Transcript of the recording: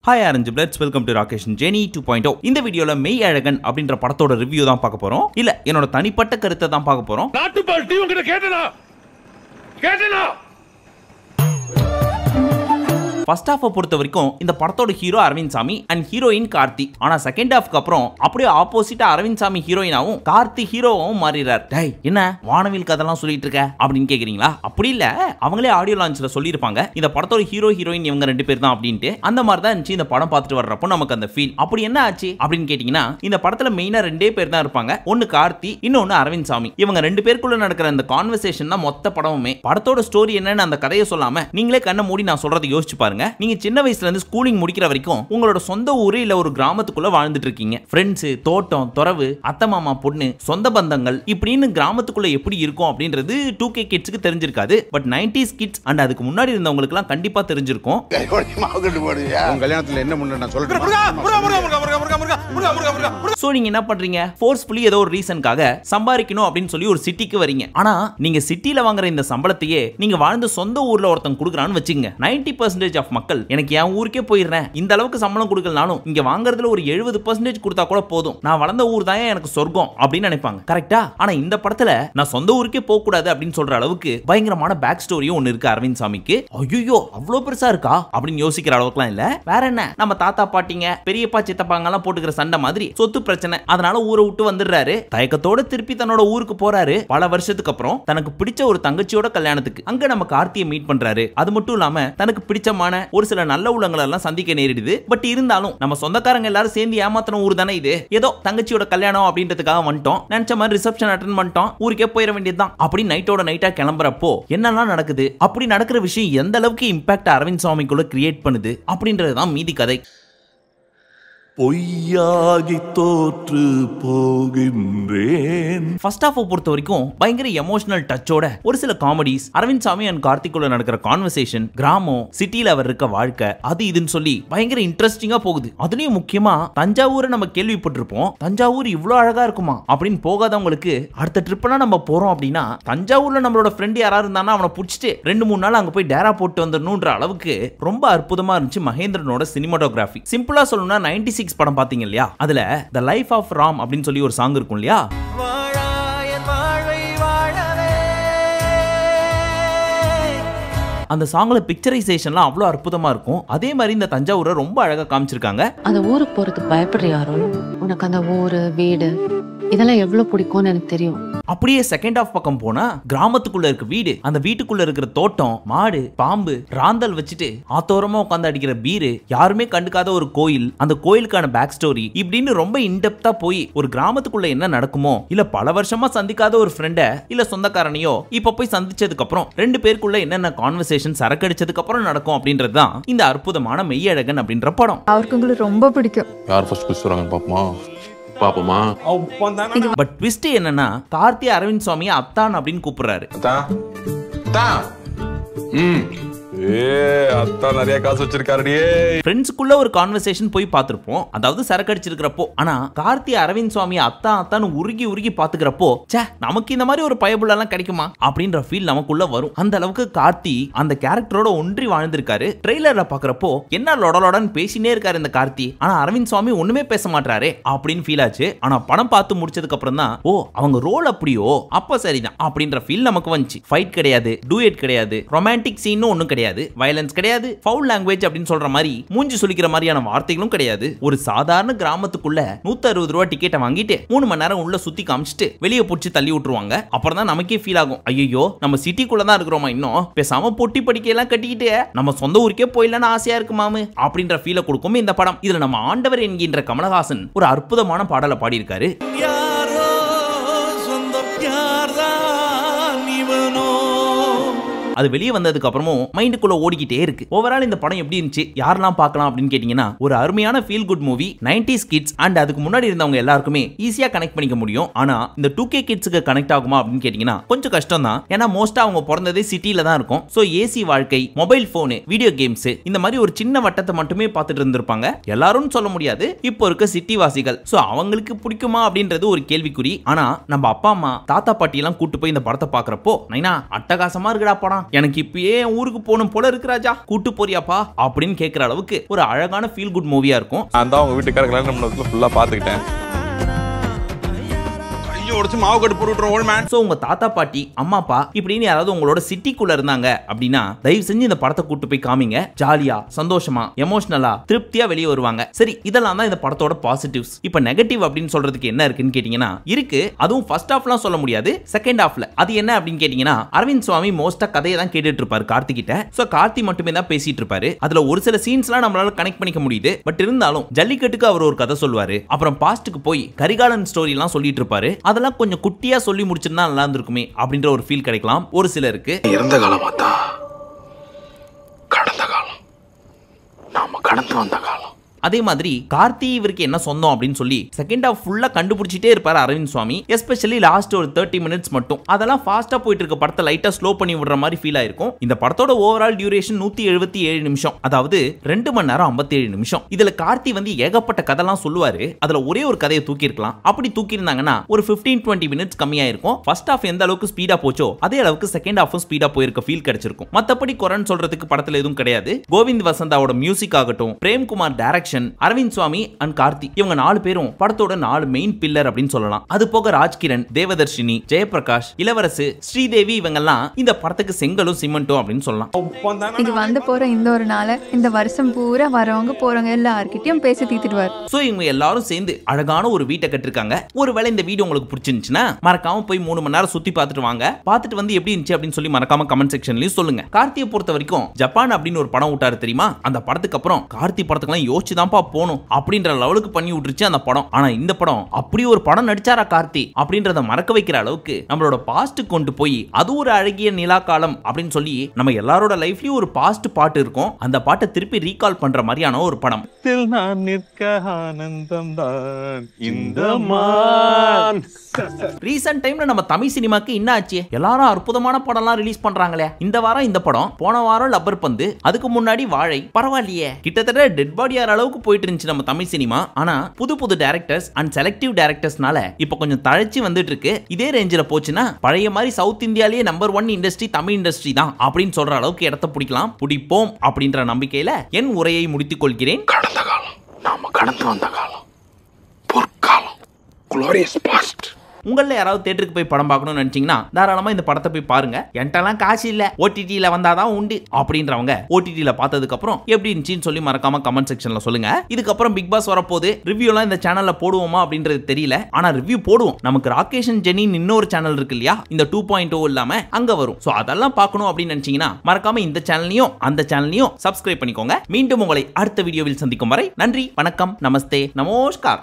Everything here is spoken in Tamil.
Hi Orange Bloods, welcome to Rakesh and Jenny 2.0. இந்த வீடியோல மெய் அழகன் அப்படின்ற படத்தோட ரிவ்யூ தான் பார்க்க போறோம். இல்ல என்னோட தனிப்பட்ட கருத்தை தான் பார்க்க போறோம். நாட்டுப்பால் டீ உங்ககிட்ட கேட்டனா ஃபர்ஸ்ட் ஹாஃபை பொறுத்த வரைக்கும் இந்த படத்தோட ஹீரோ அரவிந்த் சாமி அண்ட் ஹீரோயின் கார்த்தி. ஆனா செகண்ட் ஹாஃப்க்கு அப்புறம் அப்படியே ஆப்போசிட்டா அரவிந்த் சாமி ஹீரோயினாவும் கார்த்தி ஹீரோவும் மாறிறார். டேய் என்ன வானவில் கதெல்லாம் சொல்லிட்டு இருக்க அப்படின்னு கேக்குறீங்களா? அப்படி இல்ல, அவங்களே ஆடியோ லான்ச்ல சொல்லியிருப்பாங்க இந்த படத்தோட ஹீரோ ஹீரோயின் இவங்க ரெண்டு பேர் தான் அப்படின்ட்டு. அந்த மாதிரி தான் இருந்துச்சு இந்த படம் பார்த்துட்டு வர்றப்போ நமக்கு அந்த ஃபீல். அப்படி என்ன ஆச்சு அப்படின்னு கேட்டீங்கன்னா, இந்த படத்துல மெயினா ரெண்டே பேர் தான் இருப்பாங்க. ஒன்னு கார்த்தி, இன்னொன்னு அரவிந்த் சாமி. இவங்க ரெண்டு பேருக்குள்ள நடக்கிற அந்த கான்வர்சேஷன் தான் மொத்த படமுமே. படத்தோட ஸ்டோரி என்னன்னு அந்த கதையை சொல்லாம நீங்களே கண்ணை மூடி நான் சொல்றதை யோசிச்சு பாருங்க. நீங்க சின்ன வயசுல இருந்து ஸ்கூலிங் முடிக்கிற வரைக்கும் உங்களோட சொந்த ஊரு இல்ல ஒரு கிராமத்துக்குள்ள வாழ்ந்துட்டு இருக்கீங்க. ஃப்ரெண்ட்ஸ், தோட்டம், துறவு, அத்தை மாமா பொண்ணு, சொந்த பந்தங்கள் இப்படின்னு கிராமத்துக்குள்ள எப்படி இருக்கும் அப்படின்றது 2K கிட்ஸ்க்கு தெரிஞ்சிருக்காது. பட் 90s கிட்ஸ் அண்ட் அதுக்கு முன்னாடி இருந்தவங்களுக்கு எல்லாம் கண்டிப்பா தெரிஞ்சிருக்கும். உங்க கல்யாணத்துல என்ன முன்ன நான் சொல்றேன். சோ நீங்க என்ன பண்றீங்க? ஃபோர்ஸ்ஃபுல்லி ஏதோ ஒரு ரீசன்காக சம்பாதிக்கணும் அப்படின்னு சொல்லி ஒரு சிட்டிக்கு வரீங்க. ஆனா நீங்க சிட்டில வாங்குற இந்த சம்பளத்தையே நீங்க வாழ்ந்த சொந்த ஊர்ல ஒருத்தன் கொடுக்குறான்னு வச்சுங்க. 90% ஆஃப் மக்கள் எனக்கு என் ஊருக்கே போயிடுறேன், இந்த அளவுக்கு சம்பளம் கொடுக்கலனாலும் இங்க வாங்குறதுல ஒரு 70% கொடுத்தா கூட போதும், நான் வளர்ந்த ஊர் தான் எனக்கு சொர்க்கம் அப்படின்னு நினைப்பாங்க. கரெக்டா? ஆனா இந்த படத்துல நான் சொந்த ஊருக்கே போக கூடாது அப்படின்னு சொல்ற அளவுக்கு பயங்கரமான பேக் ஸ்டோரியும் ஒன்னு இருக்கு அரவிந்த் சாமிக்கு. ஐயோ அவ்வளவு பெருசா இருக்கா அப்படின்னு யோசிக்கிற அளவுக்குலாம் இல்ல. வேற என்ன, நம்ம தாத்தா பாட்டிங்க பெரியப்பா சித்தப்பாங்க எல்லாம் போட்டுக்கிற சண்டை மாதிரி சொத்து பிரச்சனை, அதனால ஊரை விட்டு வந்துடுறாரு. தயக்கத்தோட திருப்பி தன்னோட ஊருக்கு போறாரு. பல வருஷத்துக்கு அப்புறம் தனக்கு பிடிச்ச ஒரு தங்கச்சியோட கல்யாணத்துக்கு அங்க நம்ம கார்த்தியை மீட் பண்றாரு. அது மட்டும் இல்லாம தனக்கு பிடிச்சமான ஒரு சில நல்ல உள்ளங்களை எல்லாம் சந்திக்க நேரிடுது. பட் இருந்தாலும் நம்ம சொந்தக்காரங்க எல்லாரும் சேர்ந்து ஏமாத்தின ஊர் தானே இது. ஏதோ தங்கச்சியோட கல்யாணம் அப்படின்றதுக்காக வந்துட்டோம், நினைச்ச மாதிரி ரிசப்ஷன் அட்டெண்ட் பண்ணிட்டோம், ஊருக்கே போயிட வேண்டியதுதான் அப்படி நைட்டோட நைட்டா கிளம்புறப்போ என்னெல்லாம் நடக்குது, அப்படி நடக்கிற விஷயம் எந்த அளவுக்கு இம்பாக்ட் அரவிந்த் சாமிக்குள்ள கிரியேட் பண்ணுது அப்படின்றதுதான் மீதி கதை. பொய்யாகி தோற்று போகின்றேன். ஃபர்ஸ்ட் ஹாஃப் பொறுத்த வரைக்கும் பயங்கர எமோஷனல் டச்சோட ஒரு சில காமெடிஸ், அரவிந்த் சாமி அண்ட் கார்த்திக்குள்ள நடக்கிற கான்வர்சேஷன், கிராமம், சிட்டில அவர் இருக்க வாழ்க்கை, அது இதுன்னு சொல்லி பயங்கர இன்ட்ரெஸ்டிங்கா போகுது. அதுலயும் முக்கியமா தஞ்சாவூரை நம்ம கேள்விப்பட்டிருப்போம். தஞ்சாவூர் இவ்வளவு அழகா இருக்குமா அப்படின்னு போகாதவங்களுக்கு அடுத்த ட்ரிப்லாம் நம்ம போறோம் அப்படின்னா தஞ்சாவூர்ல நம்மளோட ஃப்ரெண்ட் யாராவது இருந்தானா அவனை பிடிச்சிட்டு 2-3 நாள் அங்க போய் டேரா போட்டு வந்துடணும்ன்ற அளவுக்கு ரொம்ப அற்புதமா இருந்துச்சு மகேந்திரனோட சினிமாட்டோகிராஃபி. சிம்பிளா சொல்லணும்னா 96 படம் பாத்தீங்க இல்லையா, அதுல தி லைஃப் ஆஃப் ராம் அப்படின்னு சொல்லி ஒரு சாங் இருக்கும் இல்லையா, அந்த சாங்ல பிக்சரைசேஷன்லாம் அவ்வளவு அற்புதமா இருக்கும். அதே மாதிரி இந்த தஞ்சாவூரை ரொம்ப அழகா காமிச்சிருக்காங்க. அந்த ஊருக்கு போறதுக்கு பயப்படுறியாரோ? உனக்கு அந்த ஊரு வீடு இதெல்லாம் எவ்வளவு பிடிக்கும்னு எனக்கு தெரியும். அப்படியே செகண்ட் ஹாஃப் பக்கம் போனா கிராமத்துக்குள்ள இருக்க வீடு, அந்த வீட்டுக்குள்ள இருக்கிற தோட்டம், மாடு, பாம்பு, ராந்தல் வச்சுட்டு ஆத்தோரமா உட்கார்ந்து அடிக்கிற பீரு, யாருமே கண்டுக்காத ஒரு கோயில், அந்த கோயிலுக்கான பேக் ஸ்டோரி இப்படின்னு ரொம்ப இன்டெப்தா போய் ஒரு கிராமத்துக்குள்ள என்ன நடக்குமோ, இல்ல பல வருஷமா சந்திக்காத ஒரு ஃப்ரெண்ட இல்ல சொந்தக்காரனையோ இப்ப போய் சந்திச்சதுக்கு அப்புறம் ரெண்டு பேருக்குள்ள என்னென்ன கான்வர்சேஷன் சரக்கடிச்சதுக்கு அப்புறம் நடக்கும் அப்படின்றதுதான் இந்த அற்புதமான மெய்யழகன் அப்படின்ற படம். அவருக்கு உங்களுக்கு ரொம்ப பிடிக்கும். யார் ஃபர்ஸ்ட் கிஸ் வராங்க பாப்போமா. பட் ட்விஸ்ட் என்னன்னா, கார்த்தி அரவிந்த் சாமியை அத்தான் அப்படின்னு கூப்பிடுறாரு. அத்தா நிறைய காசு வச்சிருக்காருடியே. ஃப்ரெண்ட்ஸ்க்குள்ள ஒரு கான்வர்சேஷன் போய் பார்த்திருப்போம், அதாவது சரக்கு அடிச்சிருக்கிறப்போ. ஆனா கார்த்தி அரவிந்த் சுவாமி அத்தான் உருகி உருகி பாத்துக்கிறப்போ, ச்சே நமக்கு இந்த மாதிரி ஒரு பயபுள்ள எல்லாம் கிடைக்குமா அப்படின்ற ஃபீல் நமக்குள்ள வரும். அந்த அளவுக்கு கார்த்தி அந்த கேரக்டரோட ஒன்றி வாழ்ந்திருக்காரு. ட்ரெய்லர்ல பாக்குறப்போ என்ன லொடலொடன்னு பேசினே இருக்காரு இந்த கார்த்தி, ஆனா அரவிந்த் சுவாமி ஒண்ணுமே பேச மாட்டாரே அப்படின்னு ஃபீல் ஆச்சு. ஆனா படம் பார்த்து முடிச்சதுக்கு அப்புறம் தான் ஓ அவங்க ரோல் அப்படியோ, அப்ப சரிதான் அப்படின்ற ஃபீல் நமக்கு வந்துச்சு. ஃபைட் கிடையாது, டூயட் கிடையாது, ரொமான்டிக் சீன் ஒண்ணும் கிடையாது, வயலன்ஸ் கிடையாது, ஃபவுல் லாங்குவேஜ் அப்படின்னு சொல்ற மாதிரி மூஞ்சி சொல்லிக்கிற மாதிரியான வார்த்தைகளும் கிடையாது. ஒரு சாதாரண கிராமத்துக்குள்ள 160 ரூபாய் டிக்கெட்டை வாங்கிட்டு 3 மணி நேரம் உள்ள சுத்தி காமிச்சிட்டு வெளியே புடிச்சு தள்ளி விட்டுருவாங்க. அப்புறம் தான் நமக்கே ஃபீல் ஆகும், ஐயோ நம்ம சிட்டிக்குள்ள தான் இருக்கிறோமா, இன்னும் பேசாம பொட்டி படிக்கையெல்லாம் கட்டிக்கிட்டு நம்ம சொந்த ஊருக்கே போயிடலான்னு ஆசையா இருக்கு மாமு அப்படின்ற ஃபீலை கொடுக்கும் இந்த படம். இதுல நம்ம ஆண்டவர் என்கின்ற கமலஹாசன் ஒரு அற்புதமான பாடலை பாடியிருக்காரு. அது வெளியே வந்ததுக்கு அப்புறமும் மைண்டுக்குள்ள ஓடிக்கிட்டே இருக்கு. ஓவரால் இந்த படம் எப்படி இருந்துச்சு, யாரெல்லாம் பார்க்கலாம் அப்படின்னு கேட்டீங்கன்னா, ஒரு அருமையான feel good movie. 90s kids and அதுக்கு முன்னாடி இருந்தவங்க எல்லாருக்குமே ஈஸியா கனெக்ட் பண்ணிக்க முடியும். ஆனா இந்த 2K கிட்ஸ்க்கு கனெக்ட் ஆகுமா அப்படின்னு கேட்டீங்கன்னா கொஞ்சம் கஷ்டம் தான். ஏன்னா மோஸ்டா அவங்க பிறந்ததே சிட்டில தான் இருக்கும். சோ ஏசி வாழ்க்கை, மொபைல் போனு, வீடியோ கேம்ஸ் இந்த மாதிரி ஒரு சின்ன வட்டத்தை மட்டுமே பார்த்துட்டு இருந்திருப்பாங்க. எல்லாரும் சொல்ல முடியாது இப்போ இருக்க சிட்டி வாசிகள். சோ அவங்களுக்கு பிடிக்குமா அப்படின்றது ஒரு கேள்விக்குறி. ஆனா நம்ம அப்பா அம்மா தாத்தா பாட்டி எல்லாம் கூட்டு போய் இந்த படத்தை பாக்குறப்போ நைனா அட்டகாசமா இருக்குடா படம் எனக்கு இப்பயே ஊருக்கு போகணும் போல இருக்கு ராஜா, கூட்டு போறியாப்பா அப்படின்னு கேட்கிற அளவுக்கு ஒரு அழகான ஃபீல் குட் மூவியா இருக்கும். நான் தான் உங்க வீட்டுக்கார கல்யாணம் பண்ணதுல ஃபுல்லா பாத்துக்கிட்டேன். மாவு கட்டு போட்டு ஓல்ட் மேன். சோ உங்க தாத்தா பாட்டி அம்மா அப்பா இப்படின்னு யாராவது உங்களோட சிட்டிக்குள்ள இருந்தாங்க அப்படின்னா தயவு செஞ்சு இந்த படத்தை கூட்டு போய் காமிங்க. ஜாலியா சந்தோஷமா எமோஷனலா திருப்தியா வெளியே வருவாங்க. சரி, இதெல்லாம் தான் இந்த படத்தோட பாசிட்டிவ்ஸ். இப்ப நெகட்டிவ் அப்படின்னு சொல்றதுக்கு என்ன இருக்குன்னு கேட்டீங்கன்னா இருக்கு. அதுவும் ஃபர்ஸ்ட் ஹாஃப்லாம் சொல்ல முடியாது, செகண்ட் ஹாஃப்ல. அது என்ன அப்படின்னு கேட்டீங்கன்னா அரவிந்த் சுவாமி மோஸ்டா கதையை தான் கேட்டுட்டு இருப்பாரு கார்த்தி கிட்ட. சோ கார்த்தி மட்டுமே தான் பேசிட்டு இருப்பாரு. அதுல ஒரு சில சீன்ஸ்லாம் நம்மளால கனெக்ட் பண்ணிக்க முடியுது. பட் இருந்தாலும் ஜல்லிக்கட்டுக்கு அவர் ஒரு கதை சொல்லுவாரு. அப்புறம் பாஸ்டுக்கு போய் கரிகாலன் ஸ்டோரி எல்லாம் சொல்லிட்டு இருப்பாரு. அதெல்லாம் கொஞ்சம் குட்டியா சொல்லி முடிச்சிருந்தா நல்லா இருந்திருக்குமே அப்படின்ற ஒரு ஃபீல் கிடைக்கலாம் ஒரு சிலருக்கு. இறந்த காலம் பார்த்தா கடந்த காலம், நாம கடந்து வந்த காலம். அதே மாதிரி கார்த்தி இவருக்கு என்ன சொந்தம் அப்படின்னு சொல்லி செகண்ட் ஹாஃப் ஃபுல்லா கண்டுபிடிச்சிட்டே இருப்பாரு அரவிந்த் சுவாமி. எஸ்பெஷலி லாஸ்ட் ஒரு 30 மினிட்ஸ் மட்டும் அதெல்லாம் ஃபாஸ்டா போயிட்டு இருக்க படத்தை லைட்டா ஸ்லோ பண்ணி விடுற மாதிரி ஃபீல் ஆயிருக்கும். இந்த படத்தோட ஓவரால் டியூரேஷன் 177 நிமிஷம், அதாவது 2 மணி நேரம் 57 நிமிஷம். இதுல கார்த்தி வந்து ஏகப்பட்ட கதைலாம் சொல்லுவாரு. அதுல ஒரே ஒரு கதையை தூக்கி இருக்கலாம். அப்படி தூக்கி இருந்தாங்கன்னா ஒரு 15-20 மினிட்ஸ் கம்மியா இருக்கும். ஃபர்ஸ்ட் ஹாஃப் எந்த அளவுக்கு ஸ்பீடா போச்சோ அதே அளவுக்கு செகண்ட் ஹாஃபும் ஸ்பீடா போயிருக்க ஃபீல் கிடைச்சிருக்கும். மத்தபடி குறைன்னு சொல்றதுக்கு படத்துல எதுவும் கிடையாது. கோவிந்த் வசந்தாவோட மியூசிக் ஆகட்டும், பிரேம்குமார் டைரக்ஷன், அரவிந்த் சுவாமி அண்ட் கார்த்தி இவங்க 4 பேரும் படத்தோட 4 மெயின் பில்லர் அப்படின்னு சொல்லலாம். அது போக ராஜ்கிரண், தேவதர்ஷினி, ஜெயபிரகாஷ், இளவரசு, ஸ்ரீதேவி இவங்கெல்லாம் இந்த படத்துக்கு செங்கலும் சிமெண்ட்டும் அப்படின்னு சொல்லலாம். இது வந்து போற இந்த ஒரு நாள இந்த வருஷம் பூரா வரவங்க போறவங்க எல்லார்கிட்டயும் பேசி தீத்துடுவார். சோ இவங்க எல்லாரும் சேர்ந்து அழகான ஒரு வீட்டை கட்டிருக்காங்க. ஒருவேளை இந்த வீடியோ உங்களுக்கு பிடிச்சிருந்துச்சுன்னா மறக்காம போய் 3 மணி நேரம் சுத்தி பார்த்துட்டு வாங்க. பார்த்துட்டு வந்து எப்படி இருந்துச்சு அப்படின்னு சொல்லி மறக்காம கமெண்ட் செக்ஷன்லயும் சொல்லுங்க. கார்த்தியை பொறுத்த வரைக்கும் ஜப்பான் அப்படின்னு ஒரு படம் விட்டாரு தெரியுமா? அந்த படத்துக்கு அப்புறம் கார்த்தி படத்துக்குலாம் யோசிச்சு தான்ப்பா போகணும் அப்படின்ற லெவலுக்கு பண்ணி விட்டுருச்சு அந்த படம். ஆனா இந்த படம் அப்படி ஒரு படம் நடிச்சாரா கார்த்தி அப்படின்றத மறக்க வைக்கிற அளவுக்கு நம்மளோட பாஸ்ட் கொண்டு போய் அது ஒரு அழகிய நிலா காலம் அப்படின்னு சொல்லி நம்ம எல்லாரோட லைஃப்லயும் ஒரு பாஸ்ட் பாட்டு இருக்கும். அந்த பாட்டை திருப்பி ரீகால் பண்ற மாதிரியான ஒரு படம். நான் நிற்க ஆனந்தம் தான் இந்த மான். ரீசன்ட் டைம்ல நம்ம தமிழ் சினிமாக்கு என்ன ஆச்சு? எல்லாரும் அற்புதமான படம்லாம் ரிலீஸ் பண்றாங்களே. இந்த வாரம் இந்த படம், போன வாரம் லப்பர் பந்து, அதுக்கு முன்னாடி வாழை. பரவாயில்லையே, கிட்டத்தட்ட டெட் பாடி ஆற அளவுக்கு போயிட்டு இருந்துச்சு நம்ம தமிழ் சினிமா. ஆனா புது புது டைரக்டர்ஸ் அண்ட் செலக்டிவ் டைரக்டர்ஸ்னால இப்ப கொஞ்சம் தழைச்சி வந்துட்டு இருக்கு. இதே ரேஞ்சில போச்சுன்னா பழைய மாதிரி சவுத் இந்தியாலேயே நம்பர் 1 இண்டஸ்ட்ரி தமிழ் இண்டஸ்ட்ரி தான் அப்படின்னு சொல்ற அளவுக்கு இடத்த பிடிக்கலாம், பிடிப்போம் அப்படின்ற நம்பிக்கையில என் உரையை முடித்துக் கொள்கிறேன். கடந்த காலம், நாம கடந்து வந்த காலம், பொற்காலம், glorious past. உங்கள யாராவது தியேட்டருக்கு போய் படம் பார்க்கணும்னு நினைச்சீங்கன்னா தாராளமா இந்த படத்தை போய் பாருங்க. என்கிட்டலாம் காசு இல்ல, ஓடிடில வந்தாதான் உண்டு அப்படின்றவங்க ஓடிடில பார்த்ததுக்கு அப்புறம் எப்படி இருந்துச்சுன்னு சொல்லி மறக்காம கமெண்ட் செக்ஷன்ல சொல்லுங்க. இதுக்கப்புறம் பிக் பாஸ் வரப்போது, ரிவ்யூ எல்லாம் இந்த சேனல்ல போடுவோமா அப்படின்றது தெரியல. ஆனா ரிவ்யூ போடுவோம். நமக்கு ராகேஷ் அண்ட் ஜெனின் இன்னொரு சேனல் இருக்கு இல்லையா, இந்த 2.0 இல்லாம அங்க வரும். சோ அதெல்லாம் பார்க்கணும் அப்படின்னு நினைச்சீங்கன்னா மறக்காம இந்த சேனலையும் அந்த சேனலையும் சப்ஸ்கிரைப் பண்ணிக்கோங்க. மீண்டும் உங்களை அடுத்த வீடியோவில் சந்திக்கும் வரை நன்றி, வணக்கம், நமஸ்தே, நமஸ்கார்.